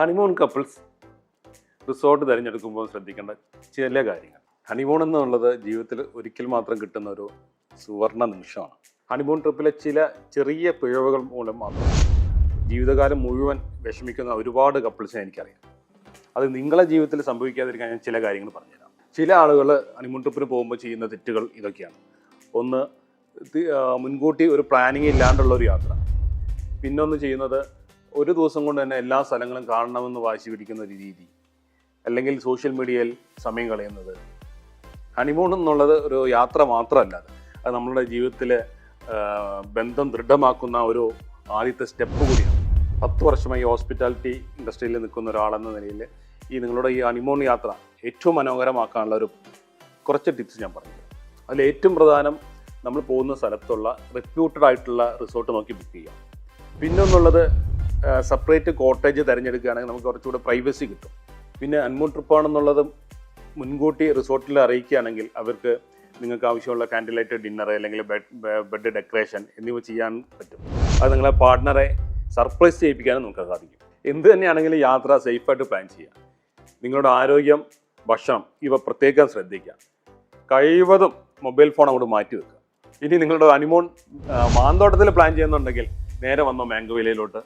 Honeymoon couples resort തിരഞ്ഞെടുക്കുമ്പോൾ ശ്രദ്ധിക്കേണ്ട ചില കാര്യങ്ങൾ. ഹണിമൂൺ എന്നുള്ളത് ജീവിതത്തിൽ ഒരിക്കൽ മാത്രം കിട്ടുന്ന ഒരു സുവർണ നിമിഷമാണ്. ഹണിമൂൺ ട്രിപ്പിലെ ചില ചെറിയ പിഴവുകൾ മൂലം മാത്രം ജീവിതകാലം മുഴുവൻ വിഷമിക്കുന്ന ഒരുപാട് കപ്പിൾസിനെ എനിക്കറിയാം. അത് നിങ്ങളെ ജീവിതത്തിൽ സംഭവിക്കാതിരിക്കാൻ ഞാൻ ചില കാര്യങ്ങൾ പറഞ്ഞുതരാം. ചില ആളുകൾ ഹണിമൂൺ ട്രിപ്പിന് പോകുമ്പോൾ ചെയ്യുന്ന തെറ്റുകൾ ഇതൊക്കെയാണ്. ഒന്ന്, മുൻകൂട്ടി ഒരു പ്ലാനിങ് ഇല്ലാണ്ടുള്ള ഒരു യാത്ര. പിന്നൊന്ന് ചെയ്യുന്നത്, ഒരു ദിവസം കൊണ്ട് തന്നെ എല്ലാ സ്ഥലങ്ങളും കാണണമെന്ന് വാശി പിടിക്കുന്ന ഒരു രീതി, അല്ലെങ്കിൽ സോഷ്യൽ മീഡിയയിൽ സമയം കളയുന്നത്. ഹണിമൂൺ എന്നുള്ളത് ഒരു യാത്ര മാത്രമല്ല, അത് നമ്മളുടെ ജീവിതത്തിലെ ബന്ധം ദൃഢമാക്കുന്ന ഒരു ആദ്യത്തെ സ്റ്റെപ്പ് കൂടിയാണ്. 10 വർഷമായി ഹോസ്പിറ്റാലിറ്റി ഇൻഡസ്ട്രിയിൽ നിൽക്കുന്ന ഒരാളെന്ന നിലയിൽ നിങ്ങളുടെ ഈ ഹണിമൂൺ യാത്ര ഏറ്റവും മനോഹരമാക്കാനുള്ള കുറച്ച് ടിപ്സ് ഞാൻ പറഞ്ഞു. അതിൽ ഏറ്റവും പ്രധാനം, നമ്മൾ പോകുന്ന സ്ഥലത്തുള്ള റെപ്യൂട്ടഡ് ആയിട്ടുള്ള റിസോർട്ട് നോക്കി ബുക്ക് ചെയ്യുക. പിന്നൊന്നുള്ളത്, സെപ്പറേറ്റ് കോട്ടേജ് തിരഞ്ഞെടുക്കുകയാണെങ്കിൽ നമുക്ക് കുറച്ചുകൂടെ പ്രൈവസി കിട്ടും. പിന്നെ ഹണിമൂൺ ട്രിപ്പാണെന്നുള്ളത് മുൻകൂട്ടി റിസോർട്ടിൽ അറിയിക്കുകയാണെങ്കിൽ അവർക്ക് നിങ്ങൾക്ക് ആവശ്യമുള്ള കാൻഡിൽ ലൈറ്റ് ഡിന്നർ അല്ലെങ്കിൽ ബെഡ് ഡെക്കറേഷൻ എന്നിവ ചെയ്യാൻ പറ്റും. അത് നിങ്ങളെ പാർട്ട്ണറെ സർപ്രൈസ് ചെയ്യിപ്പിക്കാനും നമുക്ക് സാധിക്കും. എന്ത് തന്നെയാണെങ്കിലും യാത്ര സേഫായിട്ട് പ്ലാൻ ചെയ്യുക. നിങ്ങളുടെ ആരോഗ്യം, ഭക്ഷണം ഇവ പ്രത്യേകം ശ്രദ്ധിക്കുക. കഴിവതും മൊബൈൽ ഫോൺ അങ്ങോട്ട് മാറ്റി വെക്കുക. ഇനി നിങ്ങളുടെ ഹണിമൂൺ മാന്തോട്ടത്തിൽ പ്ലാൻ ചെയ്യുന്നുണ്ടെങ്കിൽ നേരെ വന്നോ മാംഗോ വില്ലയിലോട്ട്.